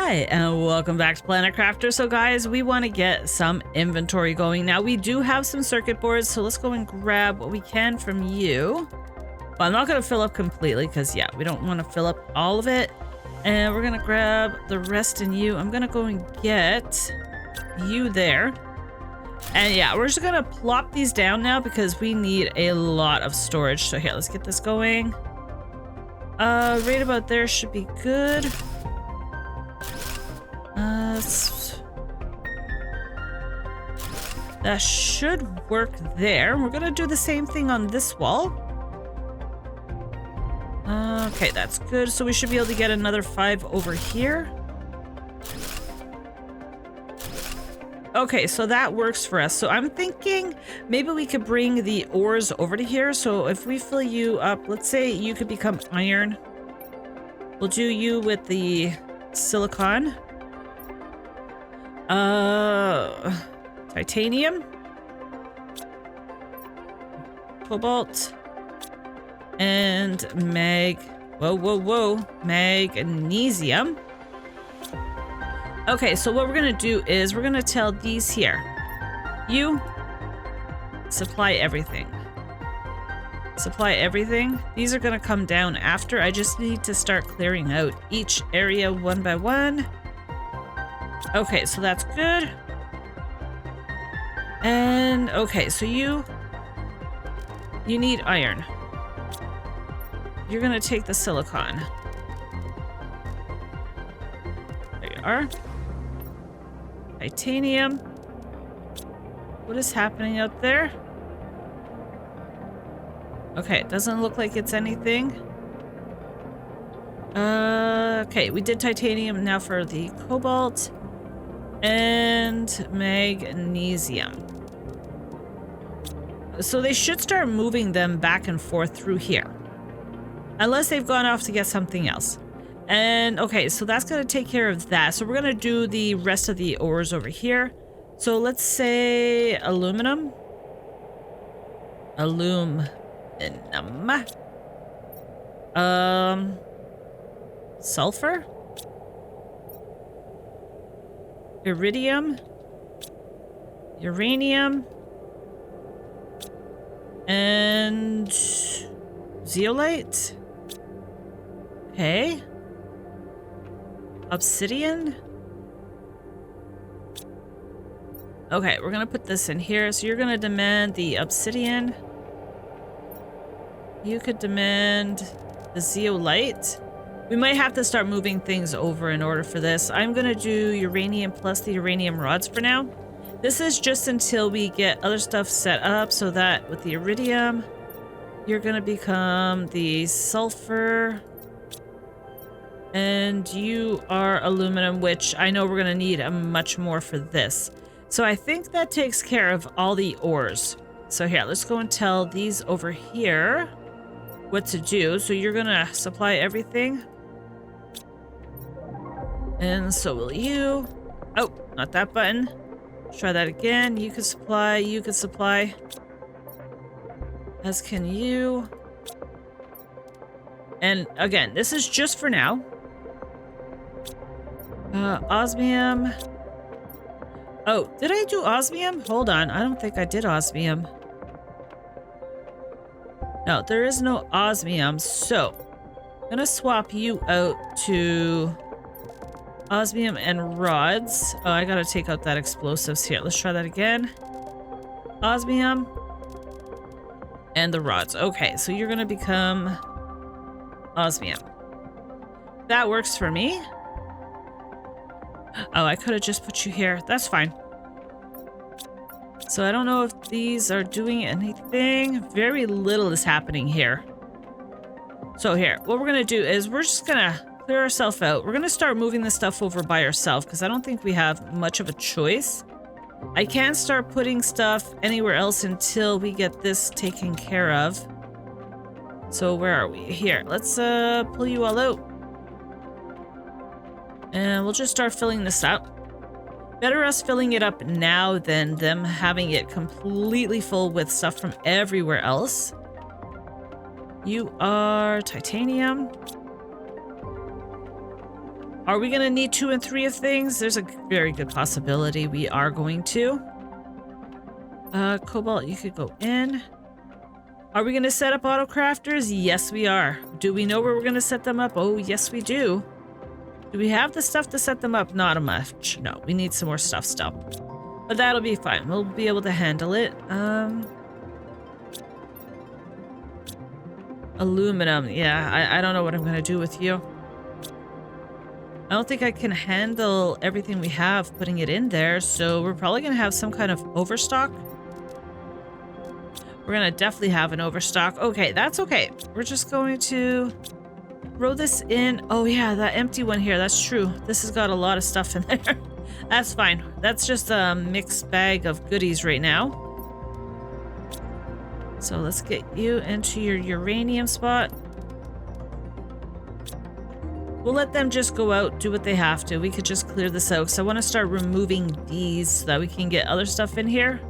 Hi, and welcome back to Planet Crafter. So guys, we want to get some inventory going. Now we do have some circuit boards, so let's go and grab what we can from you. But I'm not going to fill up completely because yeah, we don't want to fill up all of it. And we're going to grab the rest in you. I'm going to go and get you there. And yeah, we're just going to plop these down now because we need a lot of storage. So here, let's get this going. Right about there should be good. That should work there. We're gonna do the same thing on this wall. Okay, that's good. So we should be able to get another 5 over here. Okay, so that works for us. So I'm thinking maybe we could bring the ores over to here. So if we fill you up, let's say you could become iron. We'll do you with the silicon. Titanium, cobalt, and magnesium. Okay, so what we're gonna do is we're gonna tell these here, you supply everything. Supply everything. These are gonna come down after. I just need to start clearing out each area one by one. Okay, so that's good. And okay, so you need iron. You're gonna take the silicon. There you are. Titanium. What is happening out there? Okay, it doesn't look like it's anything. Okay, we did titanium. Now for the cobalt and magnesium. So they should start moving them back and forth through here. Unless they've gone off to get something else. And okay, so that's going to take care of that. So we're going to do the rest of the ores over here. So let's say aluminum. Sulfur. Iridium. Uranium. And zeolite. Okay. Obsidian. Okay, we're gonna put this in here. So you're gonna demand the obsidian. You could demand the zeolite. We might have to start moving things over in order for this. I'm gonna do uranium plus the uranium rods for now. This is just until we get other stuff set up so that with the iridium, you're gonna become the sulfur. And you are aluminum, which I know we're gonna need much more for this. So I think that takes care of all the ores. So here, let's go and tell these over here what to do. So you're gonna supply everything. And so will you. Oh, not that button. Try that again. You can supply, you can supply. As can you. And again, this is just for now. Osmium. Oh, did I do osmium? Hold on, I don't think I did osmium. No, there is no osmium, so I'm gonna swap you out to osmium and rods. Oh, I gotta take out that explosives here. Let's try that again. Osmium and the rods. Okay, so you're gonna become osmium. That works for me. Oh, I could have just put you here. That's fine. So I don't know if these are doing anything. Very little is happening here. So here, what we're gonna do is we're just gonna clear ourselves out. We're gonna start moving this stuff over by ourselves because I don't think we have much of a choice. I can't start putting stuff anywhere else until we get this taken care of. So where are we? Here, let's pull you all out. And we'll just start filling this up. Better us filling it up now than them having it completely full with stuff from everywhere else. You are titanium. Are we going to need 2 and 3 of things? There's a very good possibility we are going to. Cobalt, you could go in. Are we going to set up auto crafters? Yes, we are. Do we know where we're going to set them up? Oh, yes, we do. Do we have the stuff to set them up? Not much. No, we need some more stuff still. But that'll be fine. We'll be able to handle it. Aluminum. Yeah, I don't know what I'm going to do with you. I don't think I can handle everything we have putting it in there, so we're probably going to have some kind of overstock. We're going to definitely have an overstock. Okay, that's okay. We're just going to throw this in. Oh yeah, that empty one here. That's true. This has got a lot of stuff in there. That's fine. That's just a mixed bag of goodies right now. So let's get you into your uranium spot. We'll let them just go out, do what they have to. We could just clear this out. So I want to start removing these so that we can get other stuff in here.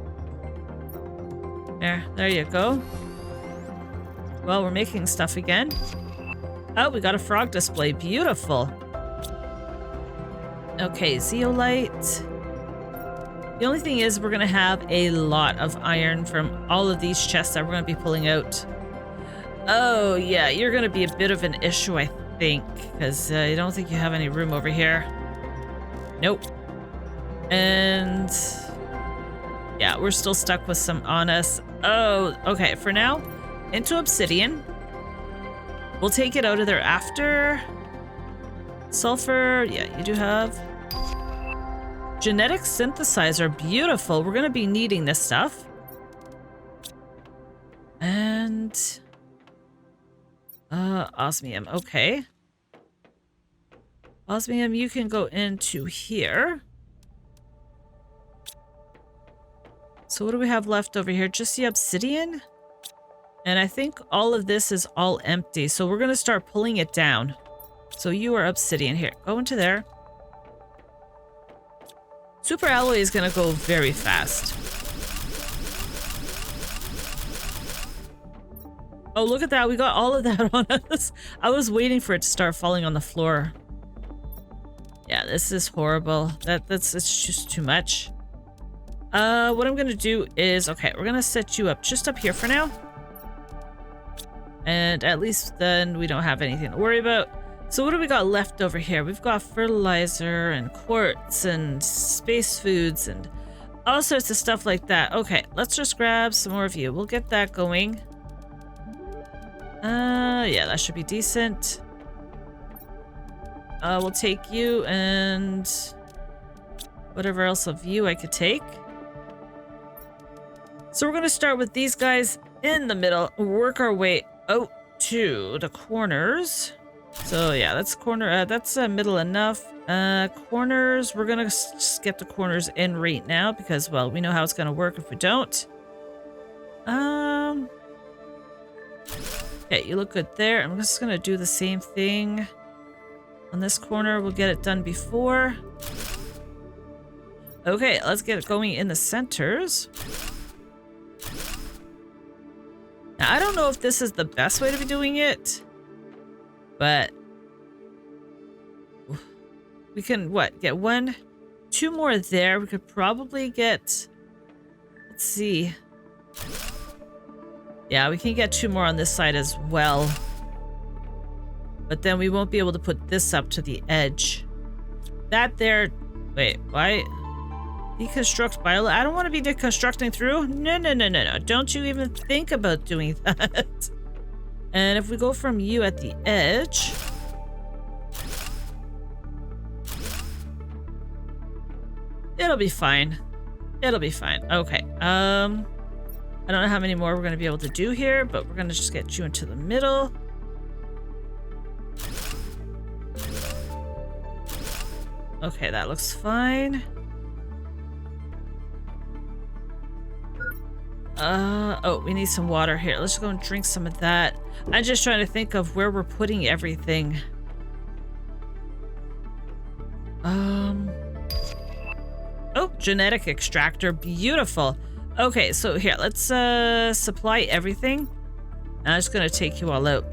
There you go. Well, we're making stuff again. Oh, we got a frog display. Beautiful. Okay, zeolite. The only thing is we're going to have a lot of iron from all of these chests that we're going to be pulling out. Oh, yeah, you're going to be a bit of an issue, I think, because I don't think you have any room over here. Nope. And yeah, we're still stuck with some on us. Oh, okay. For now, into obsidian. We'll take it out of there after. Sulfur. Yeah, you do have. Genetic synthesizer. Beautiful. We're going to be needing this stuff. And osmium. Okay. Osmium, you can go into here. So what do we have left over here? Just the obsidian? And I think all of this is all empty. So we're going to start pulling it down. So you are obsidian here. Go into there. Super alloy is going to go very fast. Oh, look at that. We got all of that on us. I was waiting for it to start falling on the floor. Yeah, this is horrible. It's just too much. What I'm gonna do is, okay, we're gonna set you up just up here for now. And at least then we don't have anything to worry about. So what do we got left over here? We've got fertilizer and quartz and space foods and all sorts of stuff like that. Okay, let's just grab some more of you. We'll get that going. Yeah, that should be decent. We'll take you and whatever else of you I could take. So we're going to start with these guys in the middle, work our way out to the corners. So yeah, that's corner, that's middle enough. Corners, we're going to just get the corners in right now because, well, we know how it's going to work if we don't. Okay, you look good there. I'm just going to do the same thing on this corner. We'll get it done before. Okay, let's get it going in the centers. Now, I don't know if this is the best way to be doing it, but we can, what, get 1, 2 more there. We could probably get, let's see. Yeah, we can get 2 more on this side as well. But then we won't be able to put this up to the edge. That there, wait, why? Deconstruct bio. I don't want to be deconstructing through. No. Don't you even think about doing that. And if we go from you at the edge. It'll be fine. It'll be fine. Okay. I don't know how many more we're going to be able to do here, but we're going to just get you into the middle. Okay, that looks fine. Oh, we need some water here. Let's just go and drink some of that. I'm just trying to think of where we're putting everything. Oh, genetic extractor. Beautiful. Okay, so here, let's supply everything. I'm just gonna take you all out.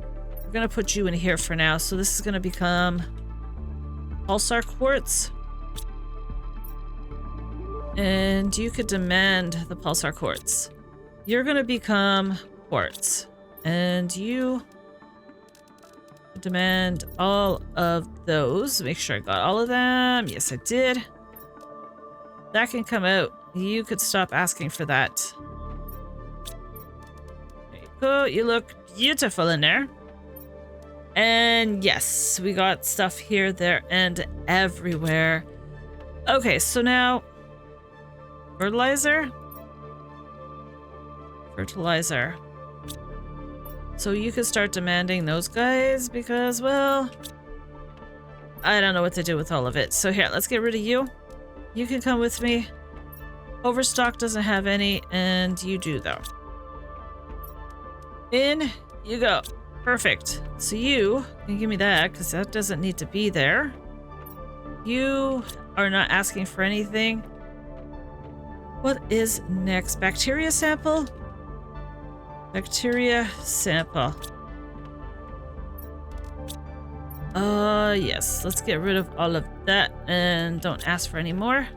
We're gonna put you in here for now. So this is gonna become pulsar quartz. And you could demand the pulsar quartz. You're gonna become quartz. And you demand all of those. Make sure I got all of them. Yes, I did. That can come out. You could stop asking for that. There you go. You look beautiful in there. And yes, we got stuff here, there, and everywhere. Okay, so now fertilizer. Fertilizer. So you could start demanding those guys because, well, I don't know what to do with all of it. So here, let's get rid of you. You can come with me. Overstock doesn't have any, and you do though. In you go. Perfect. So you can give me that because that doesn't need to be there. You are not asking for anything. What is next? Bacteria sample? Bacteria sample. Yes. Let's get rid of all of that and don't ask for any more.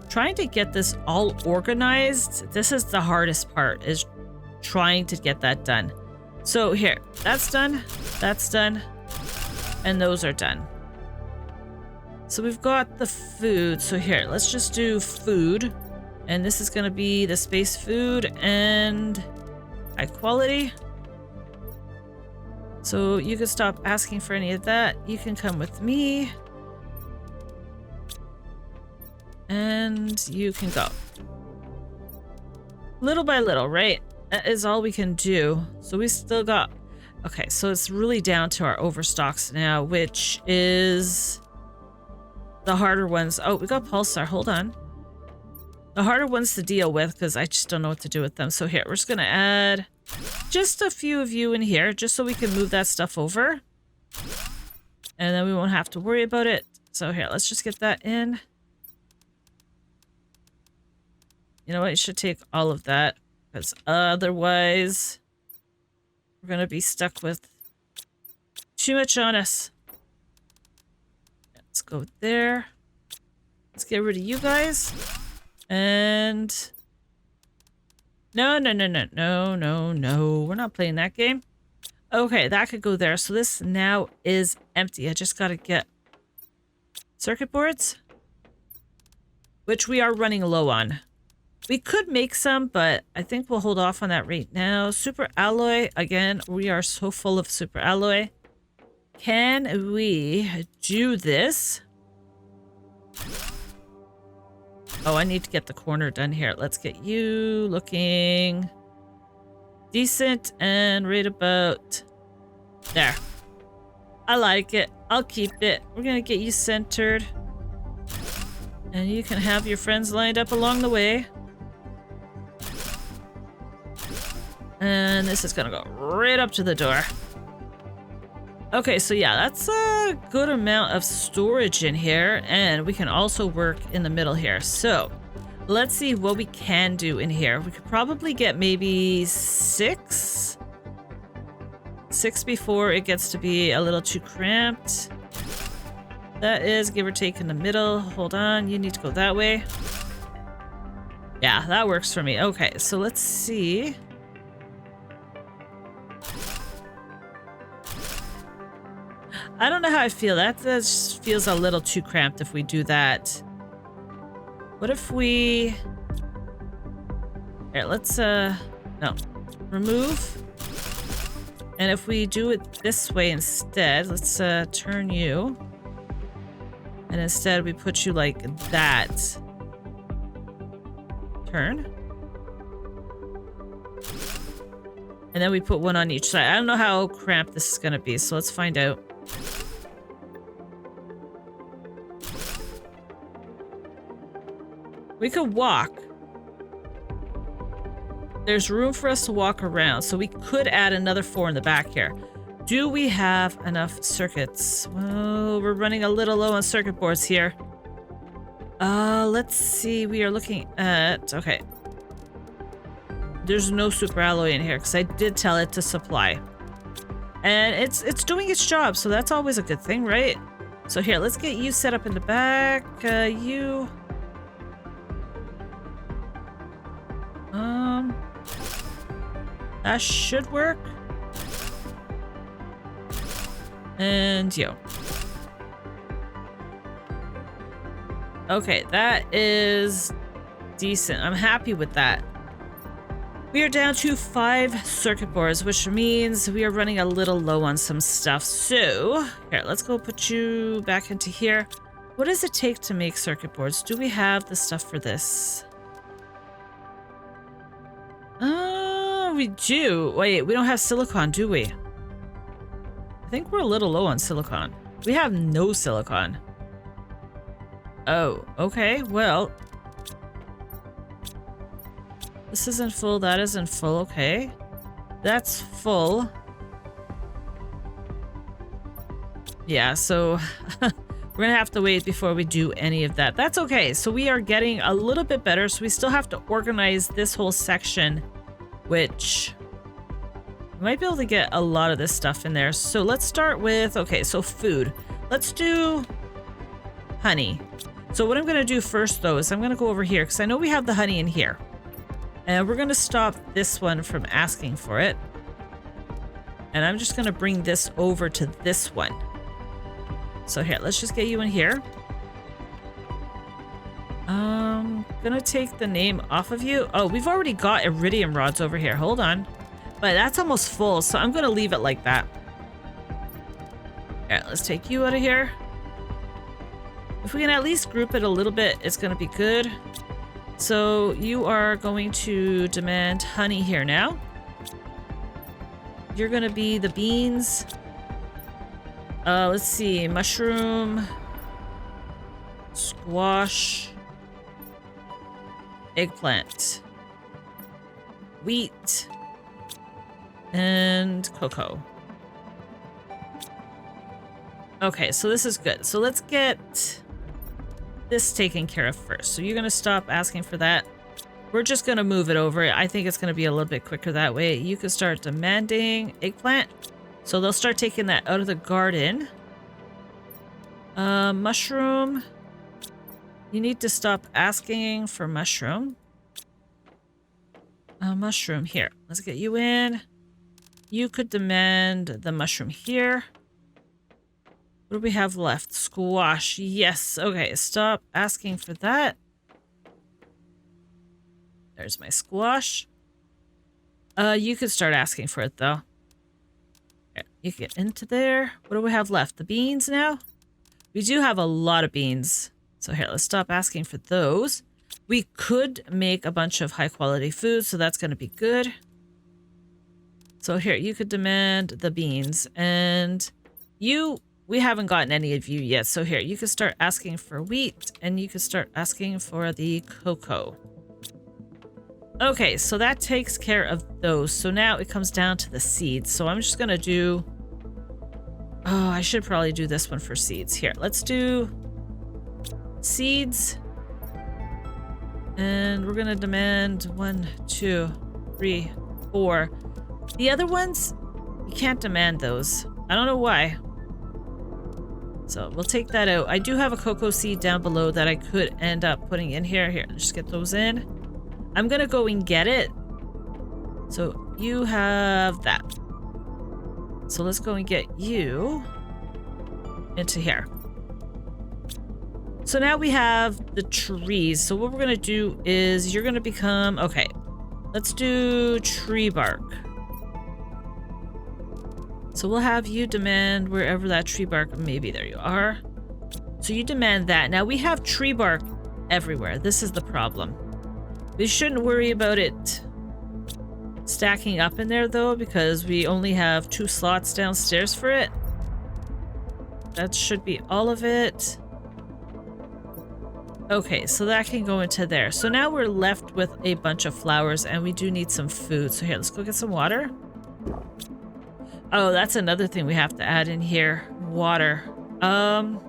Trying to get this all organized. This is the hardest part, is trying to get that done. So here, that's done, and those are done. So we've got the food. So here, let's just do food. And this is going to be the space food and high quality. So you can stop asking for any of that. You can come with me. And you can go. Little by little, right? That is all we can do. So we still got... Okay, so it's really down to our overstocks now, which is the harder ones. Oh, we got pulsar. Hold on. The harder ones to deal with because I just don't know what to do with them. So here, we're just going to add just a few of you in here just so we can move that stuff over. And then we won't have to worry about it. So here, let's just get that in. You know what? You should take all of that because otherwise we're going to be stuck with too much on us. Let's go there. Let's get rid of you guys. And no. We're not playing that game. Okay, that could go there. So this now is empty. I just got to get circuit boards, which we are running low on. We could make some, but I think we'll hold off on that right now. Super alloy. Again, we are so full of super alloy. Can we do this? Oh, I need to get the corner done here. Let's get you looking decent and right about there. I like it. I'll keep it. We're going to get you centered. And you can have your friends lined up along the way. And this is going to go right up to the door. Okay, so yeah, that's a good amount of storage in here. And we can also work in the middle here. So let's see what we can do in here. We could probably get maybe 6 before it gets to be a little too cramped. That is give or take in the middle. Hold on, you need to go that way. Yeah, that works for me. Okay, so let's see. I don't know how I feel. That just feels a little too cramped if we do that. What if we... Here, let's, no. Remove. And if we do it this way instead, let's, turn you. And instead we put you like that. Turn. And then we put one on each side. I don't know how cramped this is going to be, so let's find out. We could walk. There's room for us to walk around, so we could add another 4 in the back here. Do we have enough circuits? Well, we're running a little low on circuit boards here. Let's see. We are looking at... Okay. There's no super alloy in here because I did tell it to supply. And it's doing its job, so that's always a good thing, right? So here, let's get you set up in the back. You... That should work. And you. Okay, that is decent. I'm happy with that. We are down to 5 circuit boards, which means we are running a little low on some stuff. So, here, let's go put you back into here. What does it take to make circuit boards? Do we have the stuff for this? We do. Wait, we don't have silicon, do we? I think we're a little low on silicon. We have no silicon. Oh, okay, well... This isn't full, that isn't full, okay. That's full. Yeah, so we're gonna have to wait before we do any of that. That's okay, so we are getting a little bit better, so we still have to organize this whole section, which we might be able to get a lot of this stuff in there. So let's start with, okay, so food. Let's do honey. So what I'm gonna do first though is I'm gonna go over here because I know we have the honey in here. And we're gonna stop this one from asking for it. And I'm just gonna bring this over to this one. So here, let's just get you in here. Gonna take the name off of you. Oh, we've already got iridium rods over here. Hold on. But that's almost full, so I'm gonna leave it like that. Alright, let's take you out of here. If we can at least group it a little bit, it's gonna be good. So you are going to demand honey here now. You're gonna be the beans. Let's see, mushroom, squash, eggplant, wheat, and cocoa. Okay, so this is good. So let's get this taken care of first. So you're gonna stop asking for that. We're just gonna move it over. I think it's gonna be a little bit quicker that way. You can start demanding eggplant. So they'll start taking that out of the garden. Mushroom. You need to stop asking for mushroom. Mushroom here. Let's get you in. You could demand the mushroom here. What do we have left? Squash. Yes. Okay, stop asking for that. There's my squash. You could start asking for it, though. You get into there. What do we have left? The beans now? We do have a lot of beans. So here, let's stop asking for those. We could make a bunch of high-quality food, so that's going to be good. So here, you could demand the beans. And you... We haven't gotten any of you yet, so here, you can start asking for wheat, and you can start asking for the cocoa. Okay, so that takes care of those. So now it comes down to the seeds. So I'm just gonna do... Oh, I should probably do this one for seeds. Here, let's do seeds. And we're gonna demand 1, 2, 3, 4. The other ones, you can't demand those. I don't know why. So we'll take that out. I do have a cocoa seed down below that I could end up putting in here. Here, just get those in. I'm gonna go and get it. So you have that. So let's go and get you into here. So now we have the trees. So what we're gonna do is you're gonna become, okay, let's do tree bark. So we'll have you demand wherever that tree bark may be. There you are. So you demand that. Now we have tree bark everywhere. This is the problem. We shouldn't worry about it stacking up in there though, because we only have 2 slots downstairs for it. That should be all of it. Okay, so that can go into there. So now we're left with a bunch of flowers and we do need some food. So here, let's go get some water. Oh, that's another thing we have to add in here. Water. I'm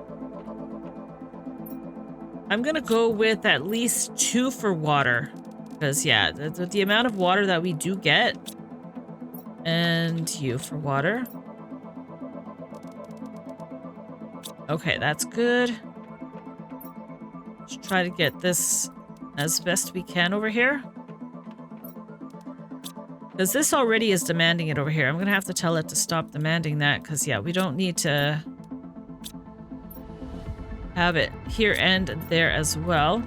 gonna go with at least 2 for water. Because, yeah, the amount of water that we do get. And you for water. Okay, that's good. Let's try to get this as best we can over here. Because this already is demanding it over here. I'm going to have to tell it to stop demanding that. Because, yeah, we don't need to have it here and there as well.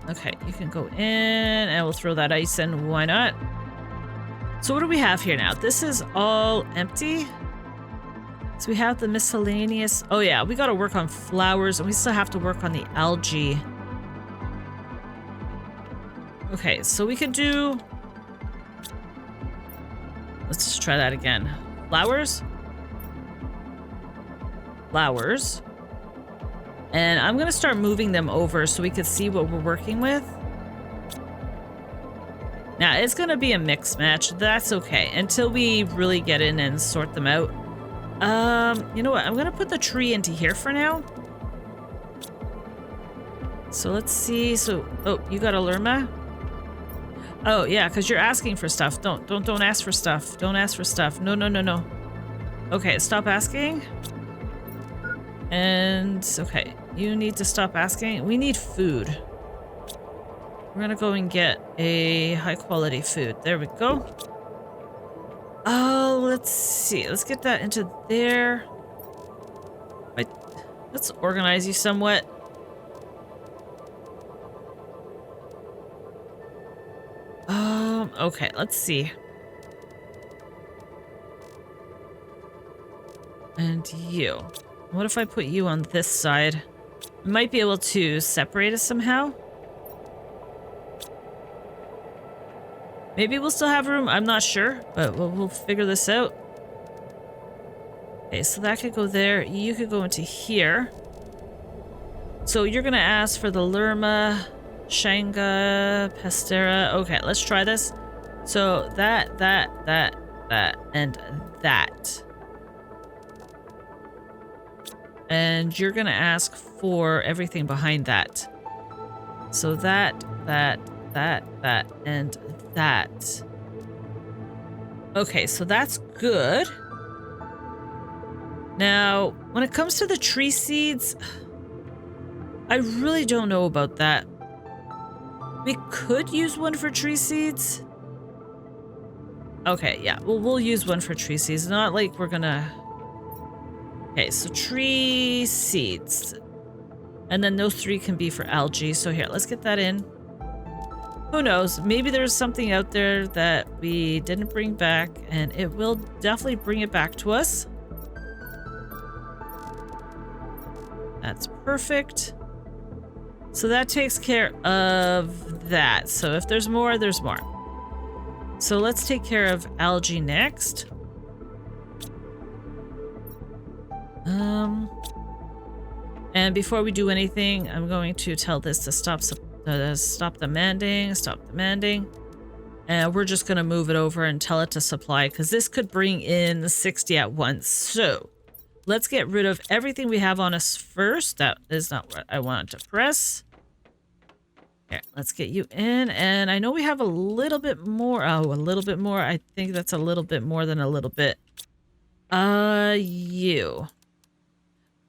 Okay, you can go in and we'll throw that ice in. Why not? So what do we have here now? This is all empty. So we have the miscellaneous. Oh, yeah, we got to work on flowers and we still have to work on the algae. Okay, so we can do... Let's just try that again. Flowers. Flowers. And I'm going to start moving them over so we can see what we're working with. Now, it's going to be a mix match. That's okay. Until we really get in and sort them out. You know what? I'm going to put the tree into here for now. So let's see. So, oh, you got a lerma? Oh, yeah, because you're asking for stuff. Don't ask for stuff. Don't ask for stuff. No, no, no, no. Okay, stop asking. And, okay, you need to stop asking. We need food. We're gonna go and get a high-quality food. There we go. Oh, let's see. Let's get that into there. Wait, let's organize you somewhat. Okay, let's see. And you. What if I put you on this side? I might be able to separate us somehow. Maybe we'll still have room. I'm not sure, but we'll figure this out. Okay, so that could go there. You could go into here. So you're going to ask for the Lerma, Shanga, Pastera. Okay, let's try this. So that, and that. And you're going to ask for everything behind that. So that, and that. Okay, so that's good. Now, when it comes to the tree seeds, I really don't know about that. We could use one for tree seeds. Okay, yeah, we'll use one for tree seeds. Not like we're gonna... Okay, so tree seeds. And then those 3 can be for algae. So here, let's get that in. Who knows? Maybe there's something out there that we didn't bring back, and it will definitely bring it back to us. That's perfect. So that takes care of that. So if there's more, there's more. So let's take care of algae next. And before we do anything, I'm going to tell this to stop demanding. And we're just going to move it over and tell it to supply, because this could bring in 60 at once. So let's get rid of everything we have on us first. That is not what I wanted to press. Here, let's get you in. And I know we have a little bit more. Oh, a little bit more. I think that's a little bit more than a little bit. You.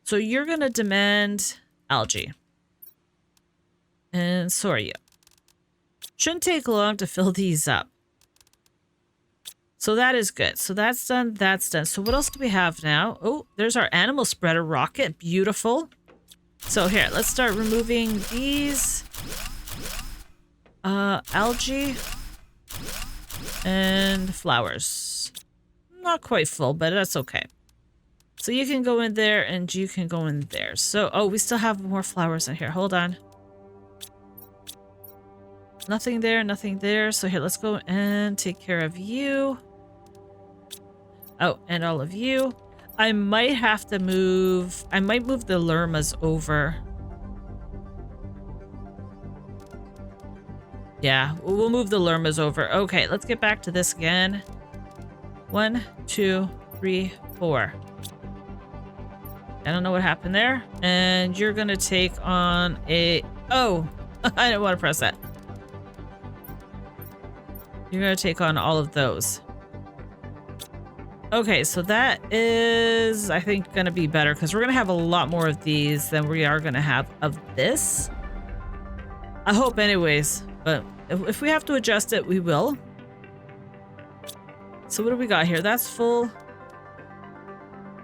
So you're going to demand algae. And so are you. Shouldn't take long to fill these up. So that is good. So that's done. That's done. So what else do we have now? Oh, there's our animal spreader rocket. Beautiful. So here, let's start removing these. Algae. And flowers. Not quite full, but that's okay. So you can go in there and you can go in there. So, oh, we still have more flowers in here. Hold on. Nothing there, nothing there. So here, let's go and take care of you. Oh, and all of you. I might have to move... I might move the lermas over. Yeah, we'll move the lermas over. Okay, let's get back to this again. 1, 2, 3, 4. I don't know what happened there. And you're going to take on a... Oh, I didn't want to press that. You're going to take on all of those. Okay, so that is, I think, going to be better because we're going to have a lot more of these than we are going to have of this. I hope anyways, but if we have to adjust it, we will. So what do we got here? That's full.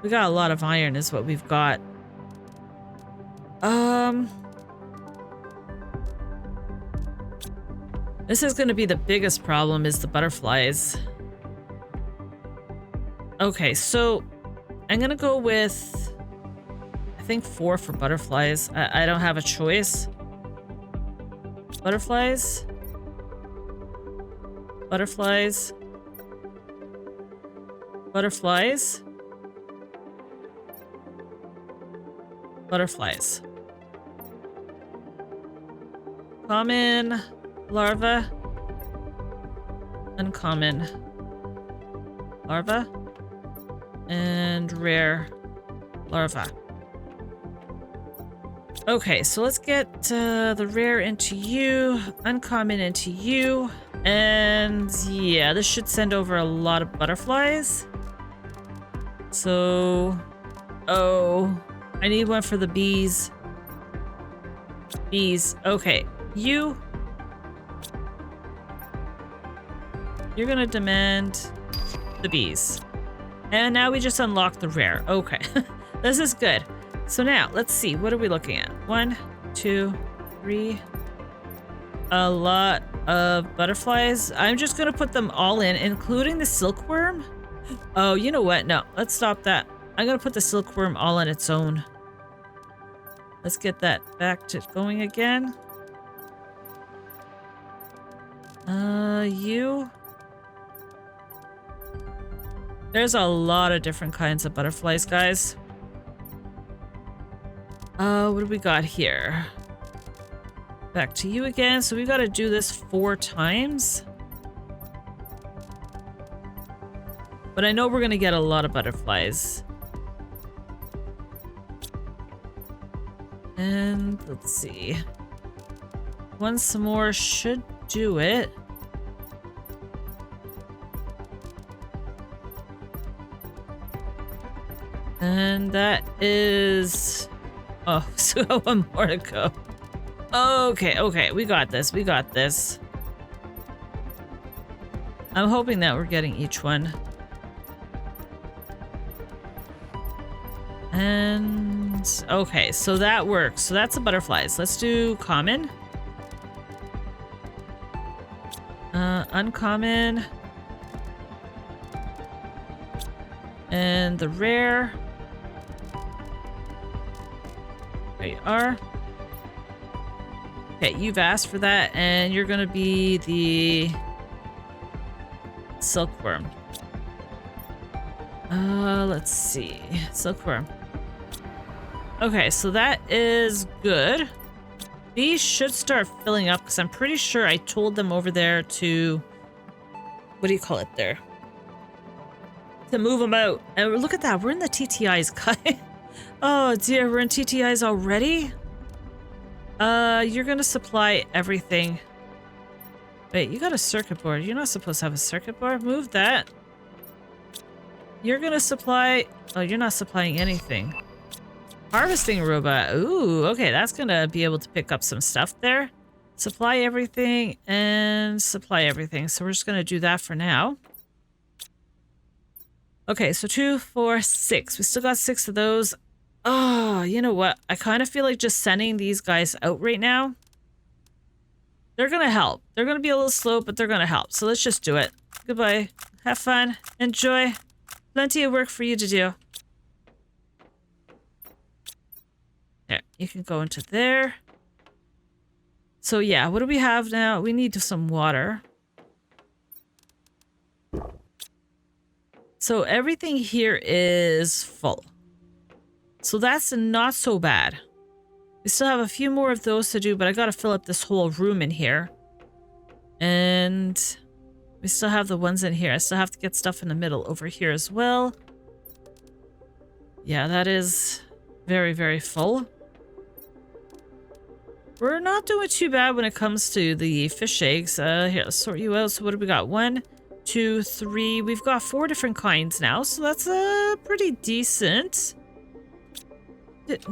We got a lot of iron is what we've got. This is going to be the biggest problem is the butterflies. Okay, so I'm going to go with, I think 4 for butterflies. I don't have a choice. Butterflies. Butterflies. Butterflies. Butterflies. Common. Larva. Uncommon. Larva. And rare larva. Okay, so let's get the rare into you, uncommon into you, and yeah, this should send over a lot of butterflies. So, oh, I need one for the bees. Bees, okay, you're gonna demand the bees. And now we just unlock the rare. Okay, this is good. So now, let's see. What are we looking at? 1, 2, 3. A lot of butterflies. I'm just going to put them all in, including the silkworm. Oh, you know what? No, let's stop that. I'm going to put the silkworm all on its own. Let's get that back to going again. You... There's a lot of different kinds of butterflies, guys. What do we got here? Back to you again. So we got to do this 4 times. But I know we're going to get a lot of butterflies. And let's see. Once more should do it. And that is... Oh, so 1 more to go. Okay, okay, we got this, we got this. I'm hoping that we're getting each one. And... okay, so that works. So that's the butterflies. Let's do common. Uncommon. And the rare. There you are. Okay, you've asked for that, and you're gonna be the silkworm. Let's see. Silkworm. Okay, so that is good. These should start filling up because I'm pretty sure I told them over there to... what do you call it there? To move them out. And look at that, we're in the TTIs, guy. Oh dear, we're in TTIs already? You're gonna supply everything. Wait, you got a circuit board. You're not supposed to have a circuit board. Move that. You're gonna supply... oh, you're not supplying anything. Harvesting robot. Ooh, okay, that's gonna be able to pick up some stuff there. Supply everything and supply everything. So we're just gonna do that for now. Okay, so 2, 4, 6. We still got 6 of those. Oh, you know what? I kind of feel like just sending these guys out right now. They're gonna help. They're gonna be a little slow, but they're gonna help. So let's just do it. Goodbye. Have fun. Enjoy. Plenty of work for you to do. There, you can go into there. So yeah, what do we have now? We need some water. So everything here is full. So that's not so bad. We still have a few more of those to do, but I gotta fill up this whole room in here. And we still have the ones in here. I still have to get stuff in the middle over here as well. Yeah, that is very, very full. We're not doing too bad when it comes to the fish eggs. Here, let's sort you out. So what do we got? 1, 2, 3. We've got 4 different kinds now, so that's pretty decent.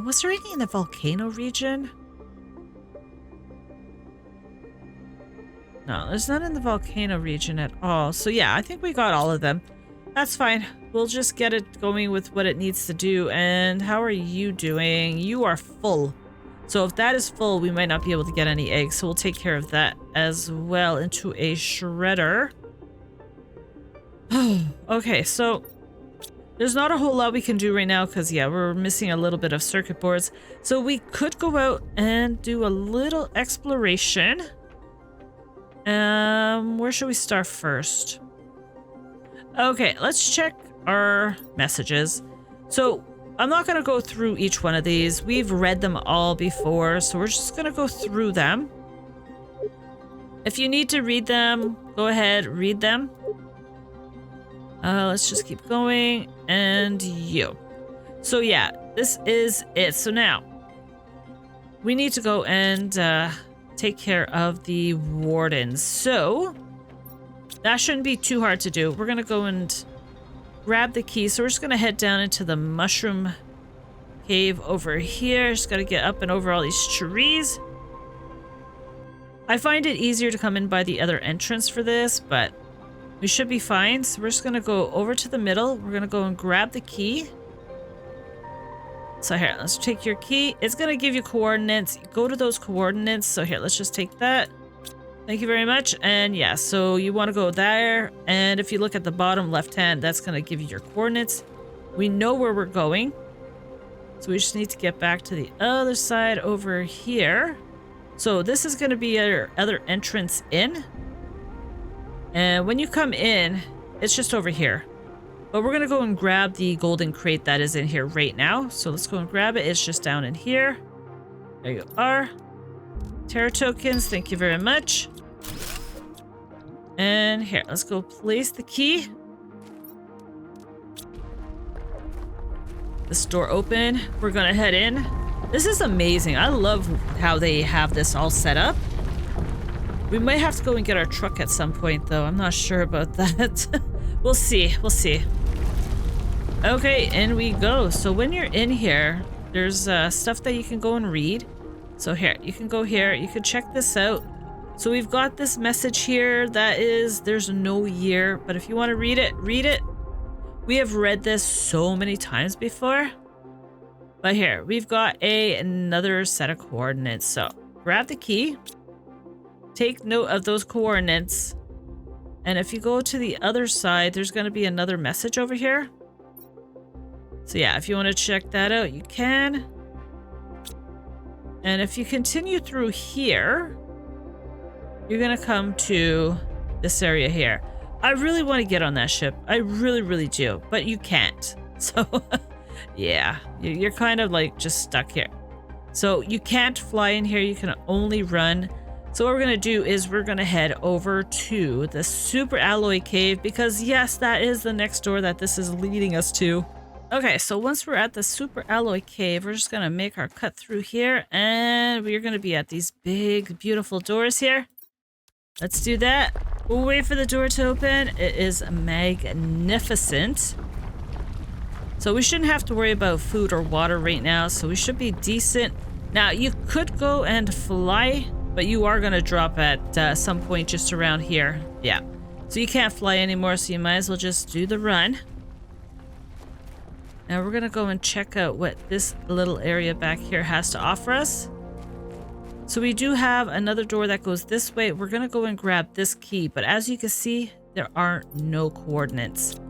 Was there any in the volcano region? No, there's none in the volcano region at all. So yeah, I think we got all of them. That's fine. We'll just get it going with what it needs to do. And how are you doing? You are full. So if that is full, we might not be able to get any eggs. So we'll take care of that as well into a shredder. Okay, so there's not a whole lot we can do right now because, yeah, we're missing a little bit of circuit boards. So we could go out and do a little exploration. Where should we start first? Okay, let's check our messages. So I'm not going to go through each one of these. We've read them all before, so we're just going to go through them. If you need to read them, go ahead, read them. Let's just keep going. And you. So yeah, this is it. So now we need to go and take care of the wardens. So that shouldn't be too hard to do. We're going to go and grab the key. So we're just going to head down into the mushroom cave over here. Just got to get up and over all these trees. I find it easier to come in by the other entrance for this, but we should be fine. So we're just going to go over to the middle. We're going to go and grab the key. So here, let's take your key. It's going to give you coordinates. Go to those coordinates. So here, let's just take that. Thank you very much. And yeah, so you want to go there. And if you look at the bottom left hand, that's going to give you your coordinates. We know where we're going. So we just need to get back to the other side over here. So this is going to be our other entrance in. And when you come in, it's just over here. But we're going to go and grab the golden crate that is in here right now. So let's go and grab it. It's just down in here. There you are. Terra tokens, thank you very much. And here, let's go place the key. This door open. We're going to head in. This is amazing. I love how they have this all set up. We might have to go and get our truck at some point, though. I'm not sure about that. We'll see. We'll see. Okay, in we go. So when you're in here, there's stuff that you can go and read. So here, you can go here. You can check this out. So we've got this message here that is, there's no year. But if you want to read it, read it. We have read this so many times before. But here, we've got another set of coordinates. So grab the key. Take note of those coordinates. And if you go to the other side, there's going to be another message over here. So yeah, if you want to check that out, you can. And if you continue through here, you're going to come to this area here. I really want to get on that ship. I really, really do. But you can't. So yeah, you're kind of like just stuck here. So you can't fly in here. You can only run. So what we're going to do is we're going to head over to the super alloy cave because yes, that is the next door that this is leading us to. Okay, so once we're at the super alloy cave, we're just going to make our cut through here and we're going to be at these big, beautiful doors here. Let's do that. We'll wait for the door to open. It is magnificent. So we shouldn't have to worry about food or water right now. So we should be decent. Now you could go and fly, but you are going to drop at some point just around here. Yeah. So you can't fly anymore. So you might as well just do the run. Now we're going to go and check out what this little area back here has to offer us. So we do have another door that goes this way. We're going to go and grab this key. But as you can see, there are no coordinates.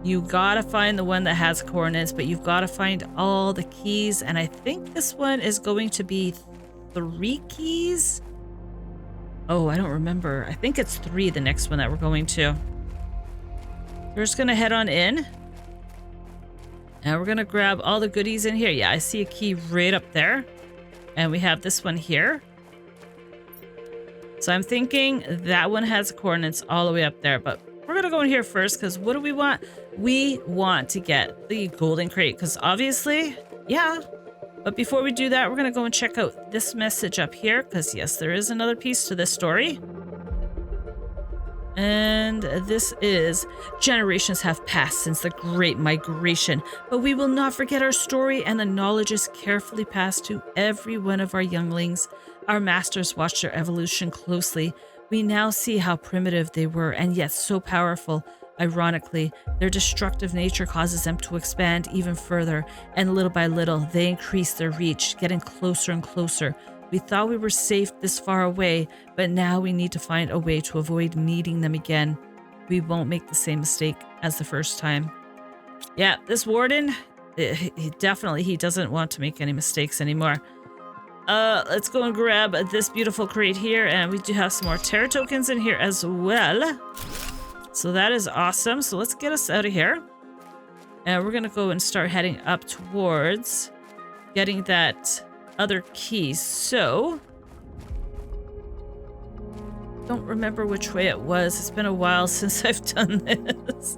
You got to find the one that has coordinates, but you've got to find all the keys. And I think this one is going to be 3 keys. Oh, I don't remember. I think it's 3, the next one that we're going to. We're just going to head on in. And we're going to grab all the goodies in here. Yeah, I see a key right up there. And we have this one here. So I'm thinking that one has coordinates all the way up there. But we're going to go in here first because what do we want? We want to get the golden crate because obviously, yeah. But before we do that, we're going to go and check out this message up here because yes, there is another piece to this story. And this is, generations have passed since the Great Migration, but we will not forget our story, and the knowledge is carefully passed to every one of our younglings. Our masters watched their evolution closely. We now see how primitive they were, and yet so powerful. Ironically, their destructive nature causes them to expand even further, and little by little, they increase their reach, getting closer and closer. We thought we were safe this far away, but now we need to find a way to avoid meeting them again. We won't make the same mistake as the first time. Yeah, this warden, he doesn't want to make any mistakes anymore. Let's go and grab this beautiful crate here, and we do have some more terra tokens in here as well. So that is awesome. So let's get us out of here. And we're gonna go and start heading up towards getting that other key. So don't remember which way it was. It's been a while since I've done this.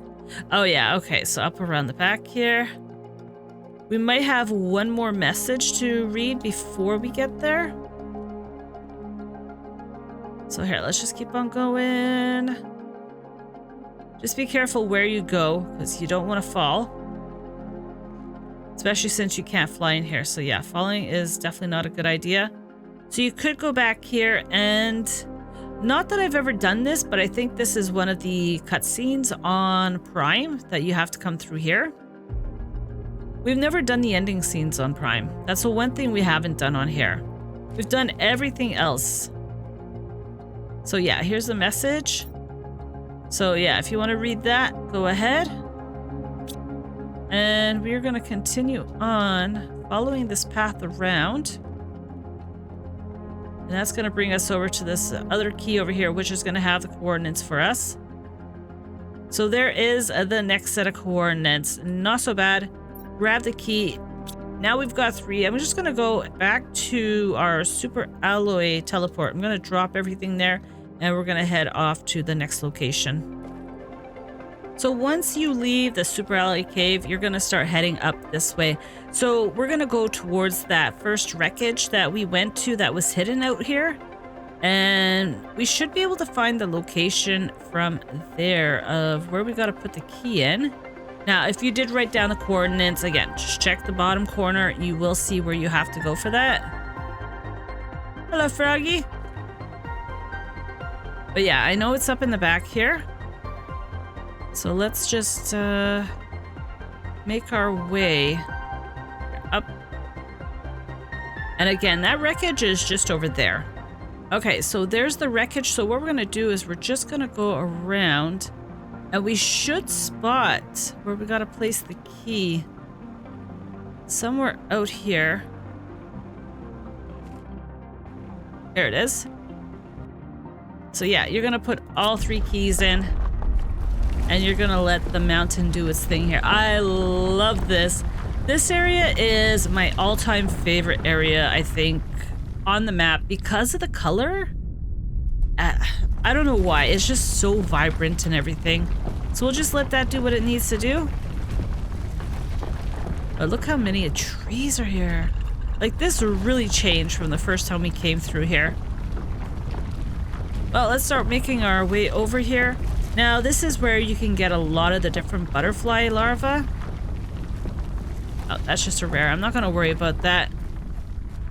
Oh yeah, okay, so up around the back here. We might have one more message to read before we get there. So here, let's just keep on going. Just be careful where you go, because you don't want to fall. Especially since you can't fly in here. So yeah, falling is definitely not a good idea. So you could go back here, and not that I've ever done this, but I think this is one of the cutscenes on Prime that you have to come through here. We've never done the ending scenes on Prime. That's the one thing we haven't done on here. We've done everything else. So yeah, here's the message. So yeah, if you want to read that, go ahead. And we're going to continue on following this path around. And that's going to bring us over to this other key over here, which is going to have the coordinates for us. So there is the next set of coordinates. Not so bad. Grab the key. Now we've got 3. I'm just going to go back to our super alloy teleport. I'm going to drop everything there, and we're going to head off to the next location. So once you leave the super alloy cave, you're going to start heading up this way. So we're going to go towards that first wreckage that we went to that was hidden out here. And we should be able to find the location from there of where we got to put the key in. Now, if you did write down the coordinates, again, just check the bottom corner. You will see where you have to go for that. Hello, Froggy. But yeah, I know it's up in the back here. So let's just make our way up. And again, that wreckage is just over there. Okay, so there's the wreckage. So what we're going to do is we're just going to go around, and we should spot where we got to place the key. Somewhere out here. There it is. So yeah, you're going to put all 3 keys in. And you're gonna let the mountain do its thing here. I love this. This area is my all-time favorite area, I think, on the map because of the color. I don't know why. It's just so vibrant and everything. So we'll just let that do what it needs to do. But look how many trees are here. Like, this really changed from the first time we came through here. Well, let's start making our way over here. Now, this is where you can get a lot of the different butterfly larvae. Oh, that's just a rare. I'm not going to worry about that.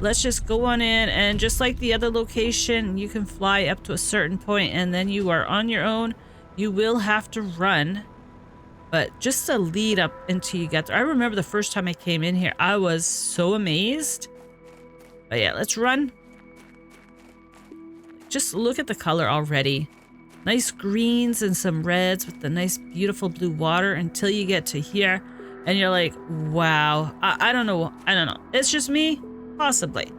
Let's just go on in, and just like the other location, you can fly up to a certain point, and then you are on your own. You will have to run, but just to lead up until you get there. I remember the first time I came in here, I was so amazed. But yeah, let's run. Just look at the color already. Nice greens and some reds with the nice beautiful blue water until you get to here and you're like, wow. I don't know. It's just me? Possibly.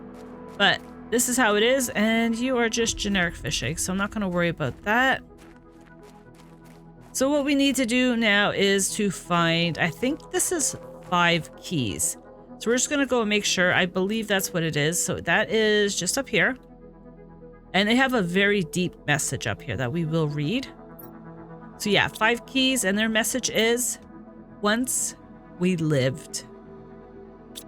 But this is how it is, and you are just generic fish eggs, so I'm not going to worry about that. So what we need to do now is to find, I think this is 5 keys. So we're just going to go and make sure. I believe that's what it is. So that is just up here. And they have a very deep message up here that we will read. So yeah, 5 keys, and their message is, once we lived.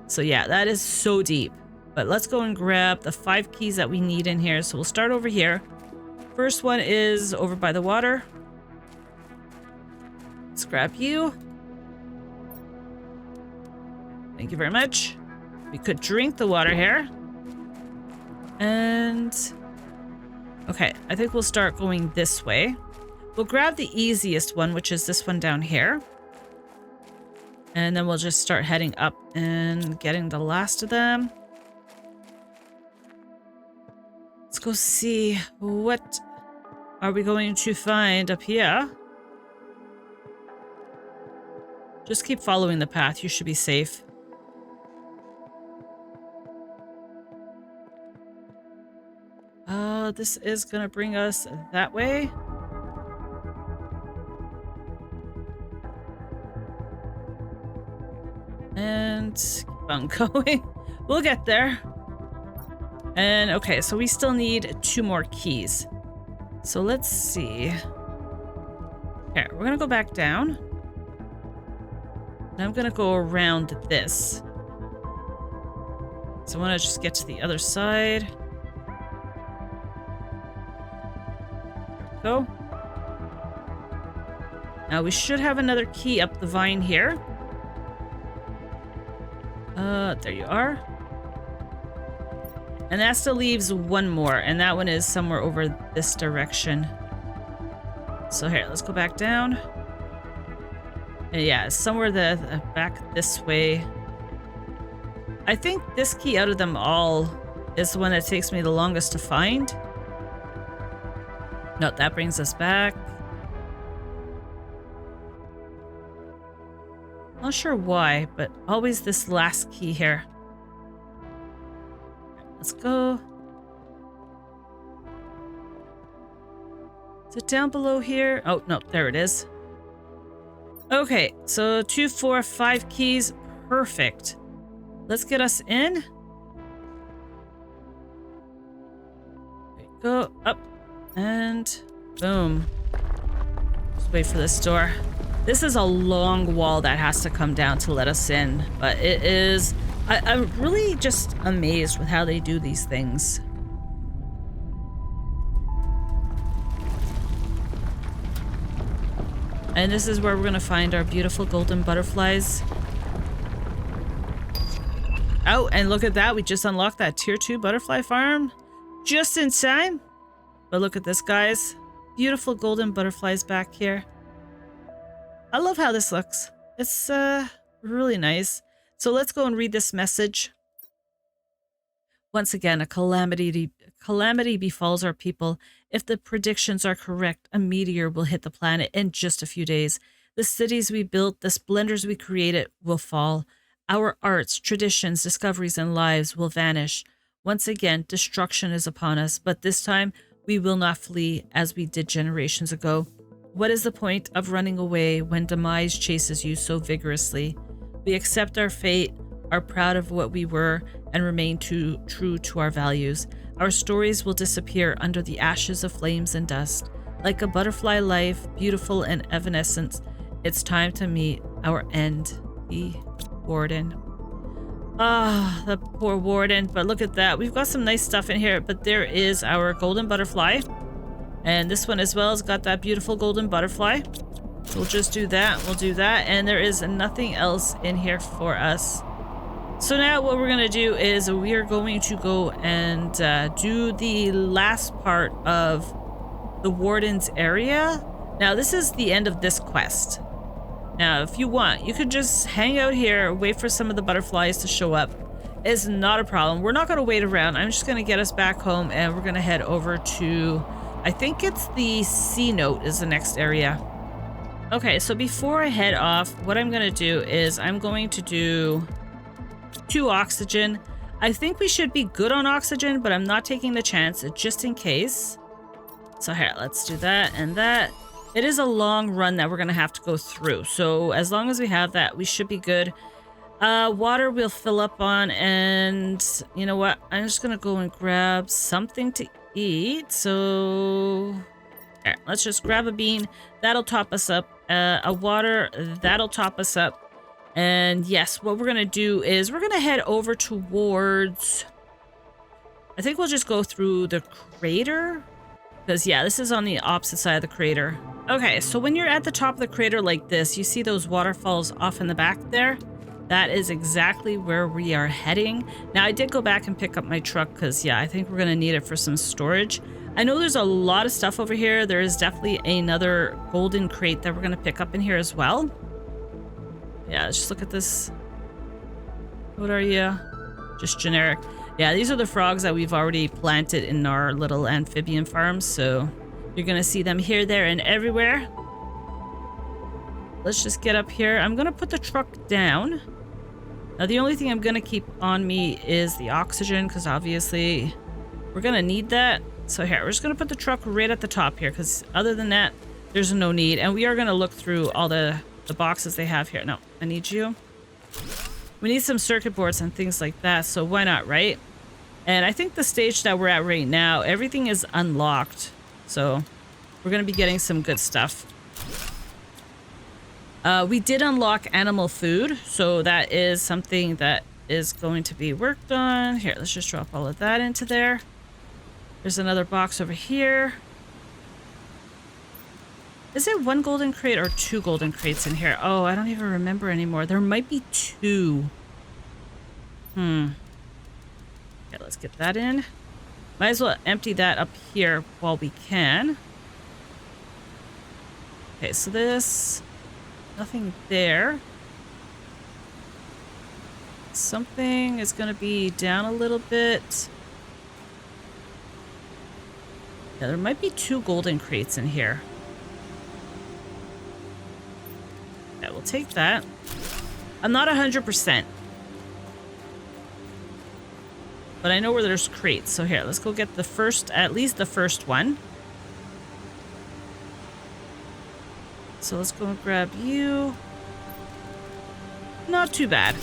So yeah, that is so deep. But let's go and grab the 5 keys that we need in here. So we'll start over here. First one is over by the water. Let's grab you. Thank you very much. We could drink the water here. And... okay, I think we'll start going this way. We'll grab the easiest one, which is this one down here. And then we'll just start heading up and getting the last of them. Let's go see what are we going to find up here. Just keep following the path. You should be safe. This is gonna bring us that way. And keep on going. We'll get there. And okay, so we still need 2 more keys. So let's see. Okay, we're gonna go back down. And I'm gonna go around this. So I wanna just get to the other side. There we go. Now we should have another key up the vine here. There you are. And that still leaves 1 more, and that one is somewhere over this direction. So here, let's go back down. And yeah, somewhere the back this way. I think this key out of them all is the one that takes me the longest to find. No, that brings us back. Not sure why, but always this last key here. Let's go. Is it down below here? Oh, no, there it is. Okay, so 2, 4, 5 keys. Perfect. Let's get us in. There you go. Up. And boom. Just wait for this door. This is a long wall that has to come down to let us in, but it is... I'm really just amazed with how they do these things. And this is where we're going to find our beautiful golden butterflies. Oh, and look at that. We just unlocked that tier 2 butterfly farm just in time. But look at this, guys. Beautiful golden butterflies back here. I love how this looks. It's really nice. So let's go and read this message. Once again, a calamity befalls our people. If the predictions are correct, a meteor will hit the planet in just a few days. The cities we built, the splendors we created will fall. Our arts, traditions, discoveries, and lives will vanish. Once again, destruction is upon us, but this time we will not flee as we did generations ago. What is the point of running away when demise chases you so vigorously? We accept our fate, are proud of what we were, and remain true to our values. Our stories will disappear under the ashes of flames and dust. Like a butterfly life, beautiful and evanescent, it's time to meet our end. The Warden. Ah, the poor Warden. But look at that. We've got some nice stuff in here, but there is our golden butterfly. And this one as well has got that beautiful golden butterfly. We'll just do that. We'll do that. And there is nothing else in here for us. So now what we're going to do is we are going to go and do the last part of the Warden's area. Now, this is the end of this quest. Now, if you want, you could just hang out here, wait for some of the butterflies to show up. It's not a problem. We're not going to wait around. I'm just going to get us back home, and we're going to head over to... I think it's the C note is the next area. Okay, so before I head off, what I'm going to do is I'm going to do 2 oxygen. I think we should be good on oxygen, but I'm not taking the chance just in case. So here, let's do that and that. It is a long run that we're going to have to go through. So as long as we have that, we should be good. Water we'll fill up on, and you know what? I'm just going to go and grab something to eat. So here, let's just grab a bean. That'll top us up. A water, that'll top us up. And yes, what we're going to do is we're going to head over towards... I think we'll just go through the crater. Because, yeah, this is on the opposite side of the crater. Okay, so when you're at the top of the crater like this, you see those waterfalls off in the back there? That is exactly where we are heading. Now, I did go back and pick up my truck because, yeah, I think we're going to need it for some storage. I know there's a lot of stuff over here. There is definitely another golden crate that we're going to pick up in here as well. Yeah, let's just look at this. What are you? Just generic. Yeah, these are the frogs that we've already planted in our little amphibian farm, so you're gonna see them here, there, and everywhere. Let's just get up here. I'm gonna put the truck down. Now, the only thing I'm gonna keep on me is the oxygen, because obviously we're gonna need that. So here, we're just gonna put the truck right at the top here, because other than that, there's no need. And we are gonna look through all the boxes they have here. No, I need you. We need some circuit boards and things like that, so why not, right? And I think the stage that we're at right now, everything is unlocked. So we're going to be getting some good stuff. We did unlock animal food, so that is something that is going to be worked on. Here, let's just drop all of that into there. There's another box over here. Is it one golden crate or two golden crates in here? Oh, I don't even remember anymore. There might be two. Okay, let's get that in. Might as well empty that up here while we can. Okay, so this... nothing there. Something is going to be down a little bit. Yeah, there might be two golden crates in here. Yeah, we'll take that. I'm not 100%. But I know where there's crates. So here, let's go get the first, at least the first one. So let's go and grab you. Not too bad.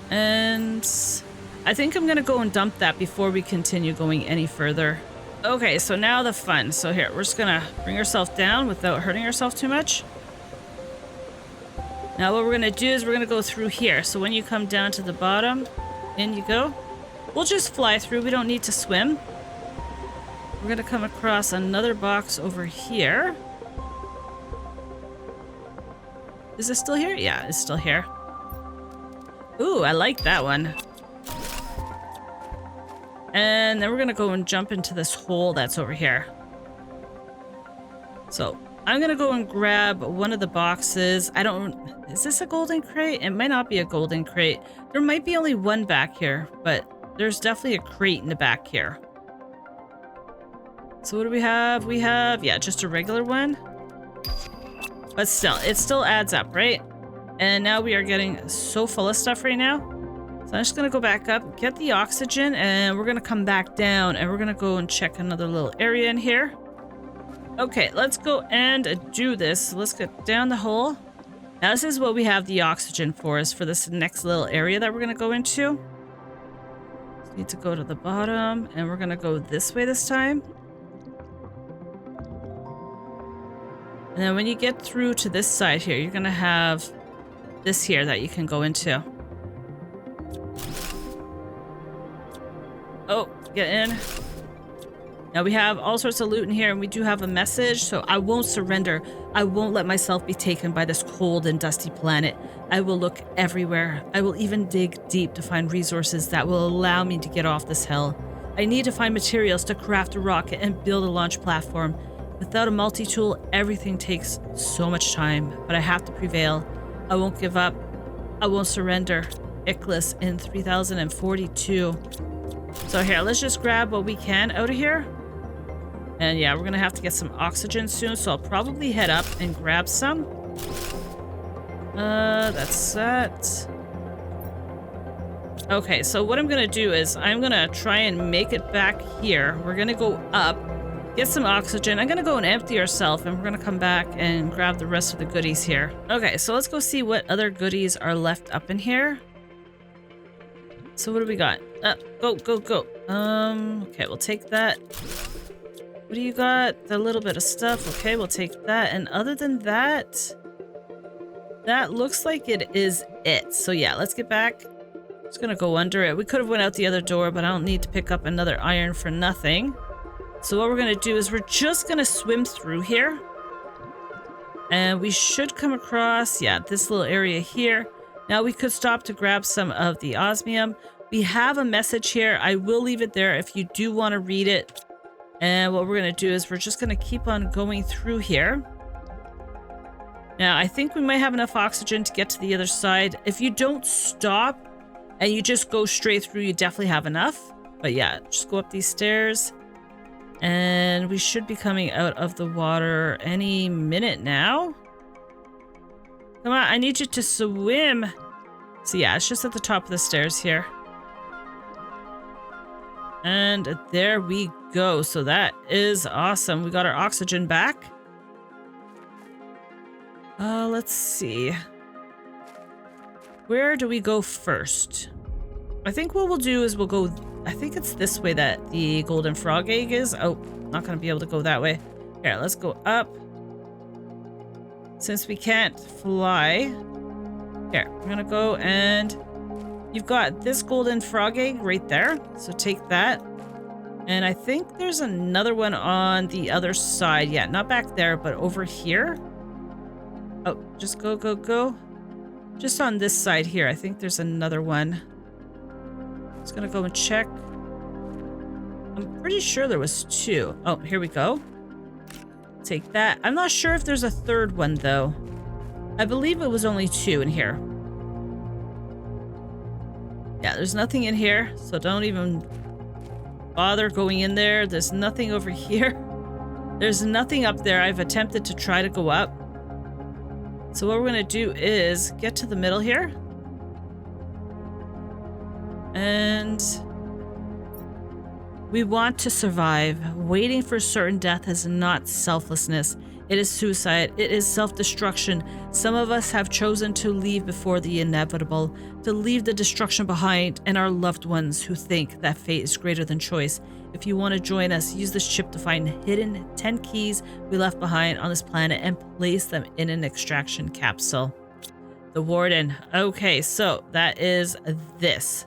And I think I'm going to go and dump that before we continue going any further. Okay, so now the fun. So here, we're just going to bring ourselves down without hurting ourselves too much. Now what we're going to do is we're going to go through here. So when you come down to the bottom, in you go. We'll just fly through. We don't need to swim. We're going to come across another box over here. Is it still here? Yeah, it's still here. Ooh, I like that one. And then we're going to go and jump into this hole that's over here. So I'm going to go and grab one of the boxes. I don't... is this a golden crate? It might not be a golden crate. There might be only one back here, but there's definitely a crate in the back here. So what do we have? We have, yeah, just a regular one. But still, it still adds up, right? And now we are getting so full of stuff right now. So I'm just going to go back up, get the oxygen, and we're going to come back down, and we're going to go and check another little area in here. Okay, let's go and do this. Let's get down the hole. Now, this is what we have the oxygen for, is for this next little area that we're going to go into. Just need to go to the bottom, and we're going to go this way this time. And then when you get through to this side here, you're going to have this here that you can go into. Oh, get in. Now we have all sorts of loot in here, and we do have a message, so I won't surrender. I won't let myself be taken by this cold and dusty planet. I will look everywhere. I will even dig deep to find resources that will allow me to get off this hell. I need to find materials to craft a rocket and build a launch platform. Without a multi-tool, everything takes so much time, but I have to prevail. I won't give up. I won't surrender. Ichthys in 3042. So here, let's just grab what we can out of here. And yeah, we're gonna have to get some oxygen soon, so I'll probably head up and grab some. That's that. Okay, so what I'm gonna do is I'm gonna try and make it back here. We're gonna go up, get some oxygen. I'm gonna go and empty ourselves, and we're gonna come back and grab the rest of the goodies here. Okay, so let's go see what other goodies are left up in here. So what do we got? Go, go, go. Okay, we'll take that. What do you got? A little bit of stuff. Okay, we'll take that. And other than that, that looks like it is it. So yeah, let's get back Just gonna go under it. We could have went out the other door, but I don't need to pick up another iron for nothing. So what we're gonna do is we're just gonna swim through here. And we should come across, yeah, this little area here. Now we could stop to grab some of the osmium. We have a message here. I will leave it there if you do want to read it. And what we're gonna do is we're just gonna keep on going through here. Now, I think we might have enough oxygen to get to the other side. If you don't stop and you just go straight through, you definitely have enough. But yeah, just go up these stairs. And we should be coming out of the water any minute now. Come on, I need you to swim. So yeah, it's just at the top of the stairs here. And there we go. So that is awesome. We got our oxygen back. Let's see. Where do we go first? I think what we'll do is we'll go... I think it's this way that the golden frog egg is. Oh, not going to be able to go that way. Here, let's go up. Since we can't fly. Here, we're going to go and... You've got this golden frog egg right there. So take that. And I think there's another one on the other side. Yeah, not back there, but over here. Oh, just go, go, go. Just on this side here. I think there's another one. Just gonna go and check. I'm pretty sure there was two. Oh, here we go. Take that. I'm not sure if there's a third one, though. I believe it was only two in here. Yeah, there's nothing in here, so don't even bother going in there. There's nothing over here. There's nothing up there. I've attempted to try to go up. So what we're going to do is get to the middle here. And we want to survive. Waiting for certain death is not selflessness. It is suicide. It is self-destruction. Some of us have chosen to leave before the inevitable, to leave the destruction behind and our loved ones who think that fate is greater than choice. If you want to join us, use this chip to find hidden 10 keys we left behind on this planet and place them in an extraction capsule. The Warden. Okay, so that is this.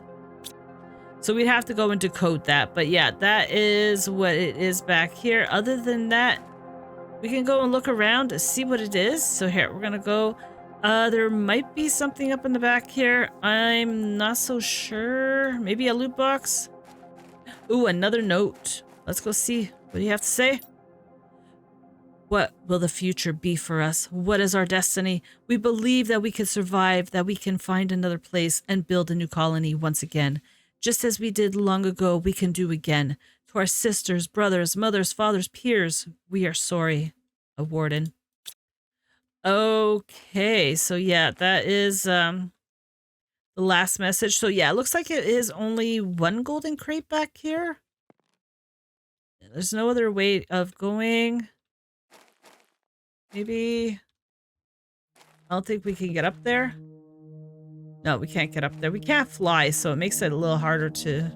So we'd have to go and decode that. But yeah, that is what it is back here. Other than that, we can go and look around to see what it is. So here, we're going to go. There might be something up in the back here. I'm not so sure. Maybe a loot box. Ooh, another note. Let's go see. What do you have to say? What will the future be for us? What is our destiny? We believe that we can survive, that we can find another place and build a new colony once again. Just as we did long ago, we can do again. To our sisters, brothers, mothers, fathers, peers, we are sorry. A Warden. Okay, so yeah, that is the last message. So yeah, it looks like it is only one golden crate back here. There's no other way of going. Maybe... I don't think we can get up there. No, we can't get up there. We can't fly, so it makes it a little harder to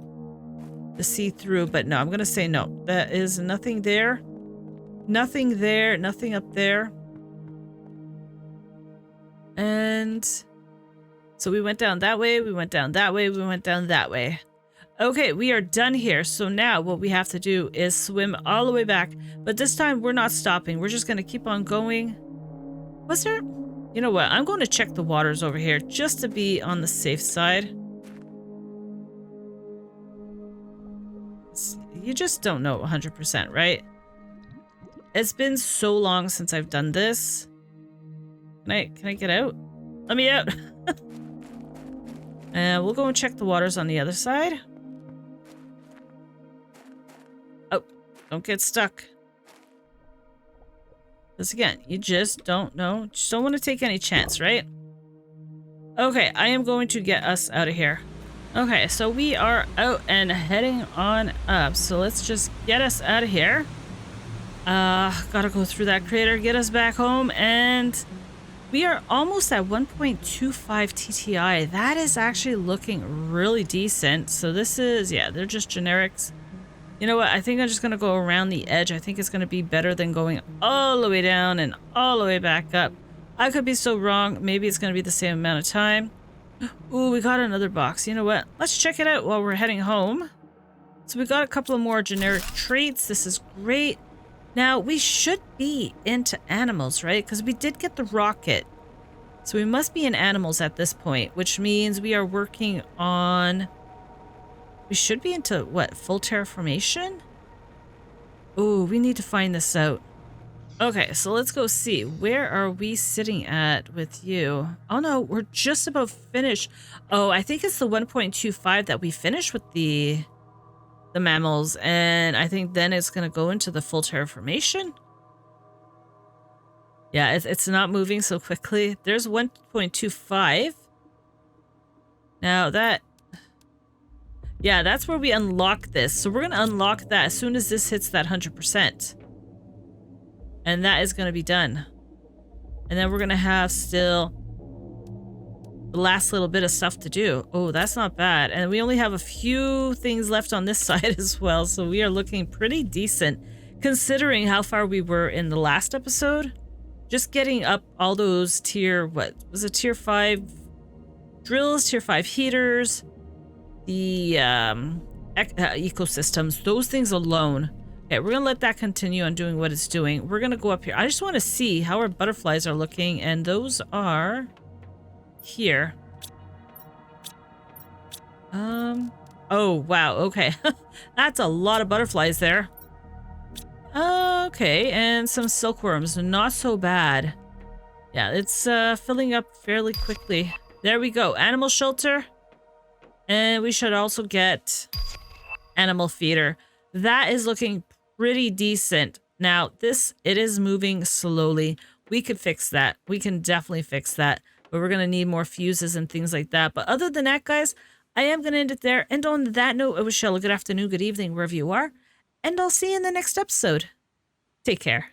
see through. But no, I'm going to say no. That is nothing there. Nothing there. Nothing up there. And so we went down that way. We went down that way. We went down that way. Okay, we are done here. So now what we have to do is swim all the way back. But this time we're not stopping. We're just going to keep on going. Was there... You know what? I'm going to check the waters over here just to be on the safe side. You just don't know 100%, right? It's been so long since I've done this. Can I get out? Let me out. And we'll go and check the waters on the other side. Oh, don't get stuck. Because again, you just don't know. Just don't want to take any chance, right? Okay, I am going to get us out of here. Okay, so we are out and heading on up. So let's just get us out of here. Gotta go through that crater, get us back home, and we are almost at 1.25 TTI. That is actually looking really decent. So this is, yeah, they're just generics. You know what? I think I'm just going to go around the edge. I think it's going to be better than going all the way down and all the way back up. I could be so wrong. Maybe it's going to be the same amount of time. Ooh, we got another box. You know what? Let's check it out while we're heading home. So we got a couple of more generic traits. This is great. Now, we should be into animals, right? Because we did get the rocket. So we must be in animals at this point, which means we are working on... We should be into, what, full terraformation? Ooh, we need to find this out. Okay, so let's go see. Where are we sitting at with you? Oh no, we're just about finished. Oh, I think it's the 1.25 that we finished with the mammals, and I think then it's going to go into the full terraformation. Yeah, it's not moving so quickly. There's 1.25. Now that... Yeah, that's where we unlock this. So we're going to unlock that as soon as this hits that 100%. And that is going to be done. And then we're going to have still the last little bit of stuff to do. Oh, that's not bad. And we only have a few things left on this side as well. So we are looking pretty decent considering how far we were in the last episode. Just getting up all those tier, what was it, tier 5 drills, tier 5 heaters, the ecosystems, those things alone. Okay, we're gonna let that continue on doing what it's doing. We're gonna go up here. I just want to see how our butterflies are looking, and those are here. Oh wow, okay. That's a lot of butterflies there. Okay, and some silkworms, not so bad. Yeah, it's filling up fairly quickly. There we go, animal shelter. And we should also get animal feeder. That is looking pretty decent. Now, it is moving slowly. We could fix that. We can definitely fix that. But we're going to need more fuses and things like that. But other than that, guys, I am going to end it there. And on that note, I wish you all a good afternoon, good evening, wherever you are. And I'll see you in the next episode. Take care.